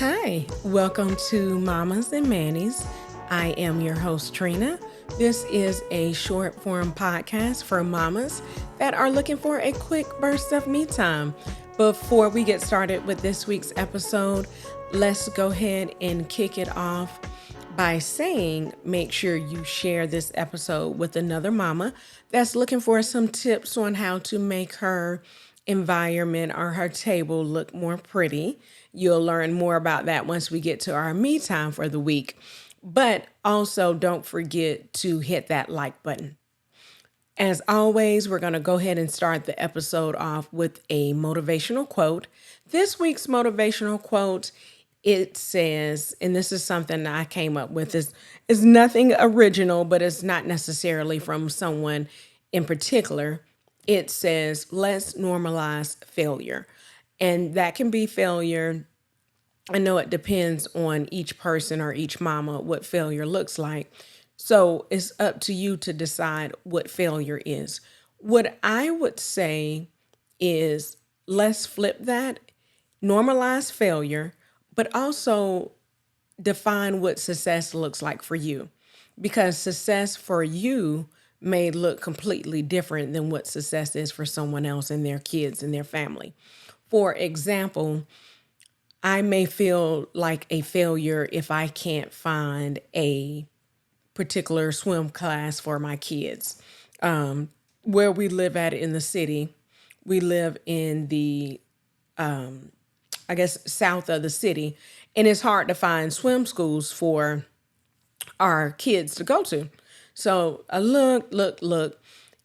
Hi, welcome to Mommas and Mannies. I am your host, Trina. This is a short form podcast for mamas that are looking for a quick burst of me time. Before we get started with this week's episode, let's go ahead and kick it off by saying make sure you share this episode with another mama that's looking for some tips on how to make her environment or her table look more pretty. You'll learn more about that once we get to our me time for the week. But also don't forget to hit that like button. As always, we're going to go ahead and start the episode off with a motivational quote. This week's motivational quote, it says, and this is something that I came up with, is nothing original, but it's not necessarily from someone in particular. It says, let's normalize failure. And that can be failure. I know it depends on each person or each mama what failure looks like. So it's up to you to decide what failure is. What I would say is let's flip that, normalize failure, but also define what success looks like for you. Because success for you may look completely different than what success is for someone else and their kids and their family. For example, I may feel like a failure if I can't find a particular swim class for my kids. Where we live at in the city, we live in the, I guess, south of the city, and it's hard to find swim schools for our kids to go to. So I look.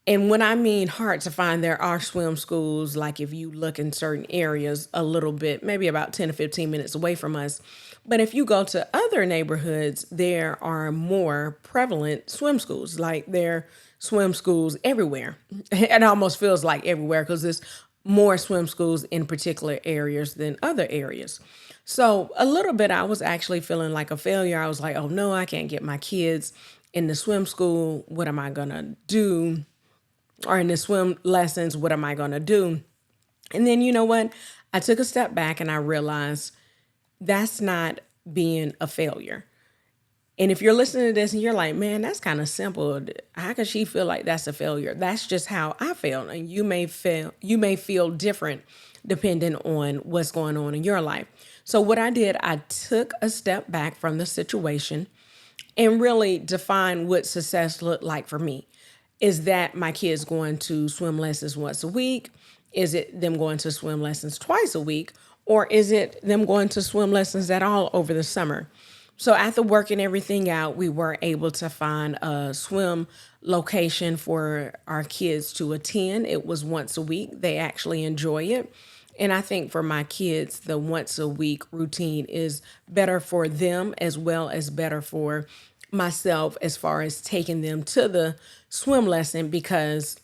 And when I mean hard to find, there are swim schools, like if you look in certain areas a little bit, maybe about 10 to 15 minutes away from us. But if you go to other neighborhoods, there are more prevalent swim schools, like there are swim schools everywhere. It almost feels like everywhere because there's more swim schools in particular areas than other areas. So a little bit, I was actually feeling like a failure. I was like, oh no, I can't get my kids in the swim school. What am I going to do? Or in the swim lessons, what am I going to do? And then you know what? I took a step back and I realized that's not being a failure. And if you're listening to this and you're like, man, that's kind of simple. How could she feel like that's a failure? That's just how I feel. And you may feel different depending on what's going on in your life. So what I did, I took a step back from the situation and really define what success looked like for me. Is that my kids going to swim lessons once a week? Is it them going to swim lessons twice a week? Or is it them going to swim lessons at all over the summer? So after working everything out, we were able to find a swim location for our kids to attend. It was once a week. They actually enjoy it. And I think for my kids, the once a week routine is better for them as well as better for myself as far as taking them to the swim lesson because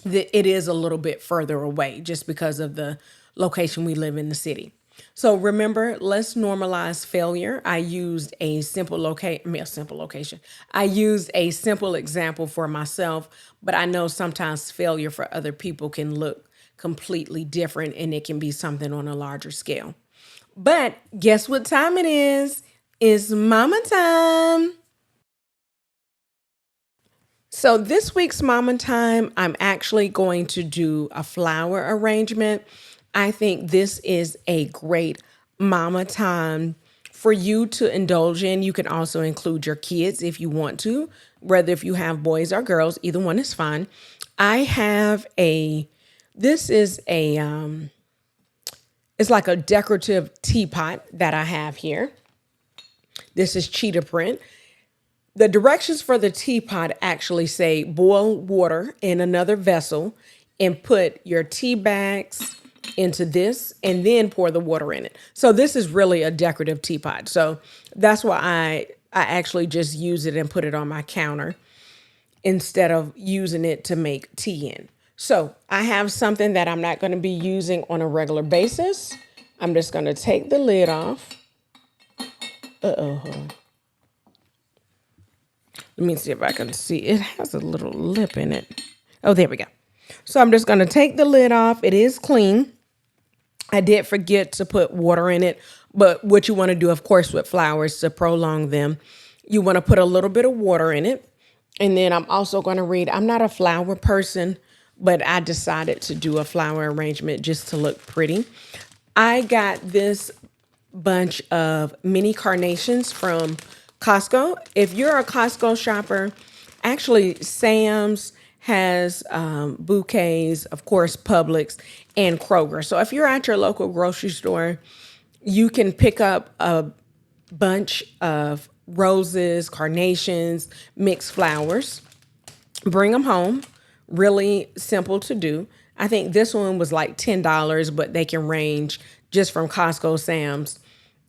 it is a little bit further away just because of the location we live in the city. So remember, let's normalize failure. I used a simple location. I used a simple example for myself, but I know sometimes failure for other people can look completely different and it can be something on a larger scale. But guess what time it is? It's mama time. So this week's Mama Time, I'm actually going to do a flower arrangement. I think this is a great Mama Time for you to indulge in. You can also include your kids if you want to, whether if you have boys or girls, either one is fine. I have this is it's like a decorative teapot that I have here. This is cheetah print. The directions for the teapot actually say boil water in another vessel and put your tea bags into this and then pour the water in it. So this is really a decorative teapot. So that's why I actually just use it and put it on my counter instead of using it to make tea in. So I have something that I'm not going to be using on a regular basis. I'm just going to take the lid off. Let me see if I can see. It has a little lip in it. Oh, there we go. So I'm just going to take the lid off. It is clean. I did forget to put water in it But what you want to do, of course, with flowers to prolong them, you want to put a little bit of water in it. And then I'm also going to read, I'm not a flower person, but I decided to do a flower arrangement just to look pretty. I got this bunch of mini carnations from Costco. If you're a Costco shopper, actually, Sam's has bouquets, of course, Publix and Kroger. So if you're at your local grocery store, you can pick up a bunch of roses, carnations, mixed flowers, bring them home. Really simple to do. I think this one was like $10, but they can range just from Costco, Sam's.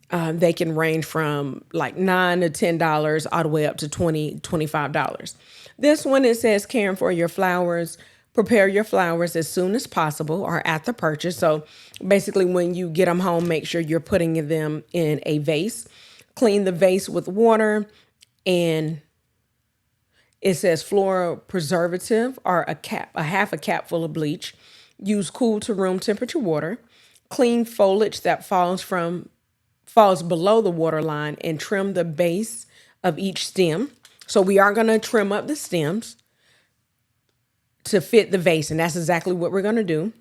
They can range from like $9 to $10 all the way up to $25. This one, it says caring for your flowers. Prepare your flowers as soon as possible or at the purchase. So basically, when you get them home, make sure you're putting them in a vase. Clean the vase with water, and it says floral preservative or a half a cap full of bleach. Use cool to room temperature water. Clean foliage that falls below the water line and trim the base of each stem. So we are going to trim up the stems to fit the vase, and that's exactly what we're going to do.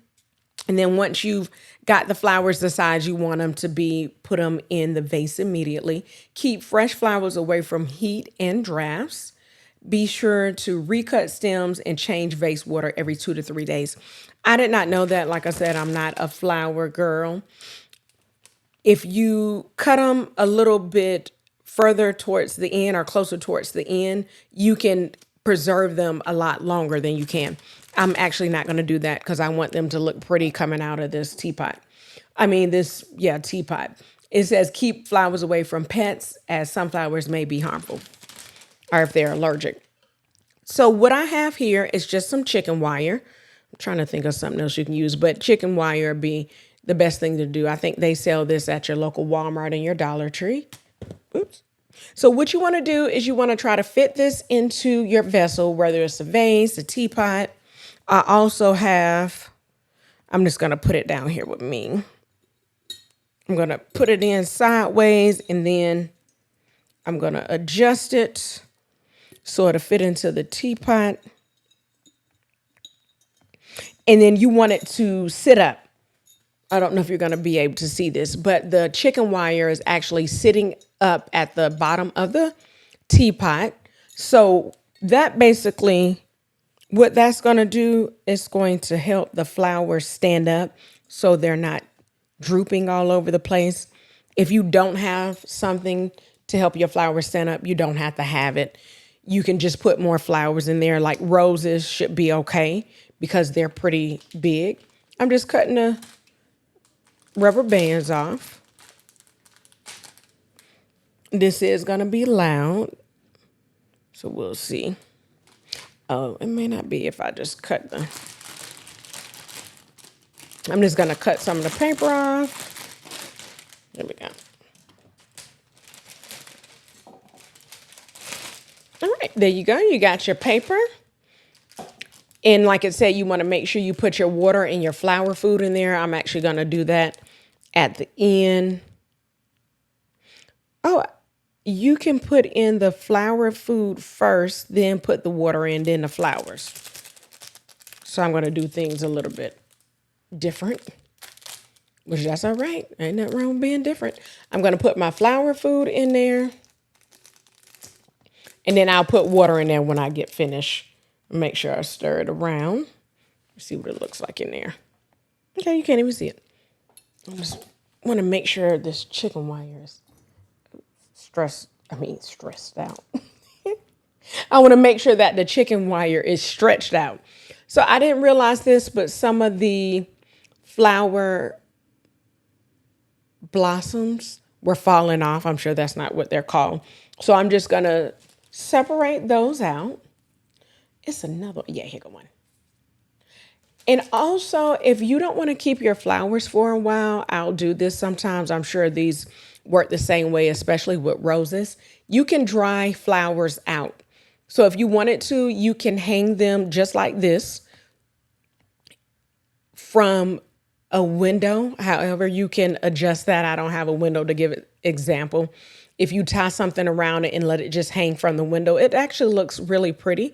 And then once you've got the flowers the size you want them to be, put them in the vase immediately. Keep fresh flowers away from heat and drafts. Be sure to recut stems and change vase water every 2 to 3 days. I did not know that. Like I said, I'm not a flower girl. If you cut them a little bit further towards the end or closer towards the end, you can preserve them a lot longer than you can. I'm actually not going to do that because I want them to look pretty coming out of this teapot. Teapot. It says keep flowers away from pets as some flowers may be harmful or if they're allergic. So what I have here is just some chicken wire. I'm trying to think of something else you can use, but chicken wire would be the best thing to do. I think they sell this at your local Walmart and your Dollar Tree. Oops. So what you want to do is you want to try to fit this into your vessel, whether it's a vase, a teapot. I also have, I'm just going to put it down here with me. I'm going to put it in sideways and then I'm going to adjust it so it'll fit into the teapot. And then you want it to sit up. I don't know if you're going to be able to see this, but the chicken wire is actually sitting up at the bottom of the teapot. So that basically, what that's going to do is going to help the flowers stand up so they're not drooping all over the place. If you don't have something to help your flowers stand up, you don't have to have it. You can just put more flowers in there, like roses should be okay because they're pretty big. I'm just cutting the rubber bands off. This is going to be loud, so we'll see. Oh, it may not be if I just cut I'm just going to cut some of the paper off. There we go. All right, there you go. You got your paper. And like it said, you want to make sure you put your water and your flower food in there. I'm actually going to do that at the end. Oh, you can put in the flower food first, then put the water in, then the flowers. So I'm going to do things a little bit different, which that's all right. Ain't nothing wrong with being different. I'm going to put my flower food in there. And then I'll put water in there when I get finished. Make sure I stir it around. See what it looks like in there. Okay, you can't even see it. I just want to make sure this chicken wire is stressed out. I want to make sure that the chicken wire is stretched out. So I didn't realize this, but some of the flower blossoms were falling off. I'm sure that's not what they're called. So I'm just going to separate those out. It's another, here go one. And also, if you don't want to keep your flowers for a while, I'll do this sometimes. I'm sure these work the same way, especially with roses. You can dry flowers out. So if you wanted to, you can hang them just like this from a window. However, you can adjust that. I don't have a window to give it example. If you tie something around it and let it just hang from the window, it actually looks really pretty.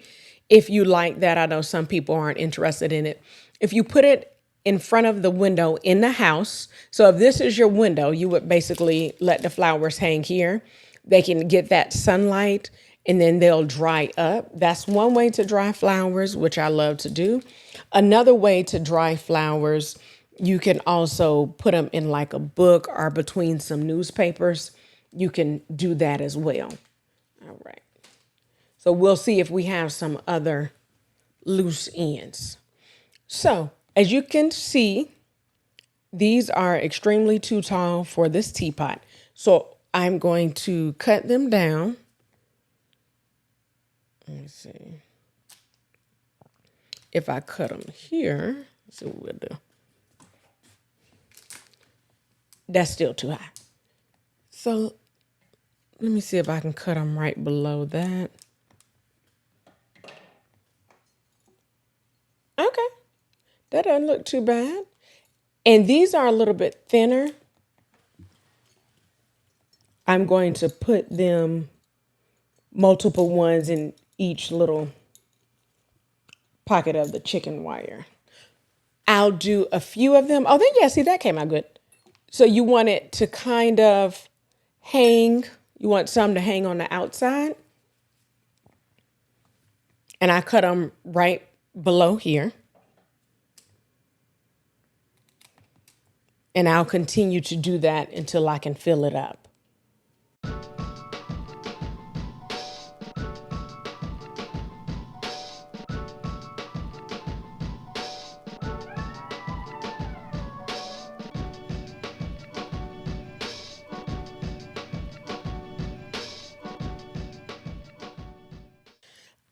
If you like that, I know some people aren't interested in it. If you put it in front of the window in the house, so if this is your window, you would basically let the flowers hang here. They can get that sunlight and then they'll dry up. That's one way to dry flowers, which I love to do. Another way to dry flowers, you can also put them in like a book or between some newspapers. You can do that as well. All right. So we'll see if we have some other loose ends. So as you can see, these are extremely too tall for this teapot. So I'm going to cut them down. Let me see. If I cut them here, let's see what we'll do. That's still too high. So let me see if I can cut them right below that. Okay, that doesn't look too bad. And these are a little bit thinner. I'm going to put them, multiple ones in each little pocket of the chicken wire. I'll do a few of them. Oh, then yeah, see, that came out good. So you want it to kind of hang. You want some to hang on the outside. And I cut them right below here. And I'll continue to do that until I can fill it up.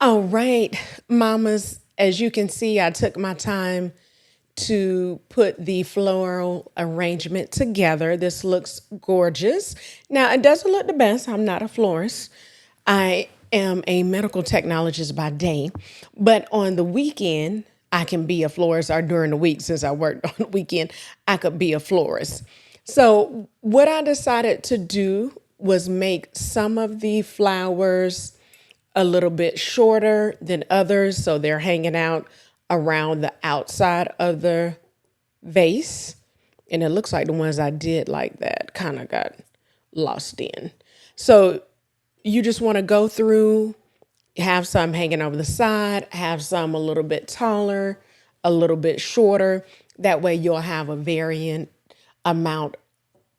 All right, mamas, as you can see, I took my time to put the floral arrangement together. This looks gorgeous. Now, it doesn't look the best. I'm not a florist. I am a medical technologist by day, but on the weekend, I can be a florist, or during the week, since I worked on the weekend, I could be a florist. So what I decided to do was make some of the flowers a little bit shorter than others, so they're hanging out around the outside of the vase. And it looks like the ones I did like that kind of got lost in. So you just want to go through, have some hanging over the side, have some a little bit taller, a little bit shorter. That way you'll have a varying amount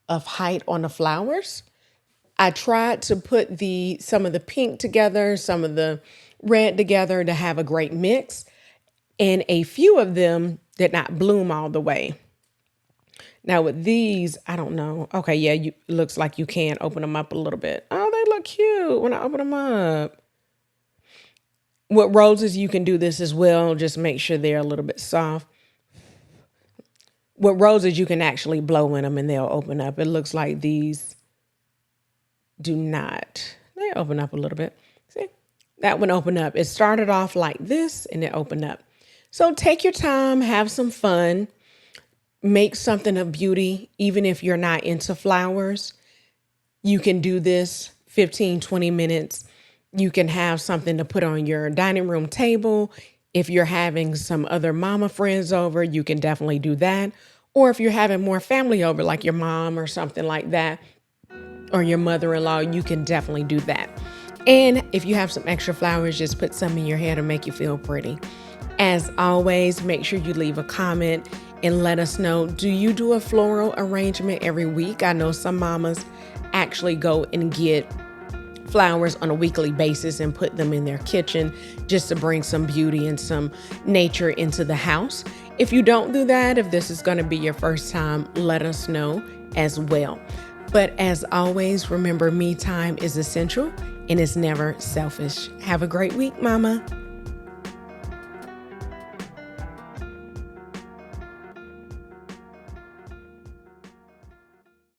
of height on the flowers. I tried to put some of the pink together, some of the red together to have a great mix. And a few of them did not bloom all the way. Now with these, I don't know. Okay, yeah, looks like you can open them up a little bit. Oh, they look cute when I open them up. With roses, you can do this as well. Just make sure they're a little bit soft. With roses, you can actually blow in them and they'll open up. It looks like these do not. They open up a little bit. See, that one opened up. It started off like this and it opened up. So take your time, have some fun, make something of beauty. Even if you're not into flowers, you can do this 15, 20 minutes. You can have something to put on your dining room table. If you're having some other mama friends over, you can definitely do that. Or if you're having more family over, like your mom or something like that, or your mother-in-law, you can definitely do that. And if you have some extra flowers, just put some in your hair to make you feel pretty. As always, make sure you leave a comment and let us know, do you do a floral arrangement every week? I know some mamas actually go and get flowers on a weekly basis and put them in their kitchen just to bring some beauty and some nature into the house. If you don't do that, if this is going to be your first time, let us know as well. But as always, remember, me time is essential and it's never selfish. Have a great week, mama.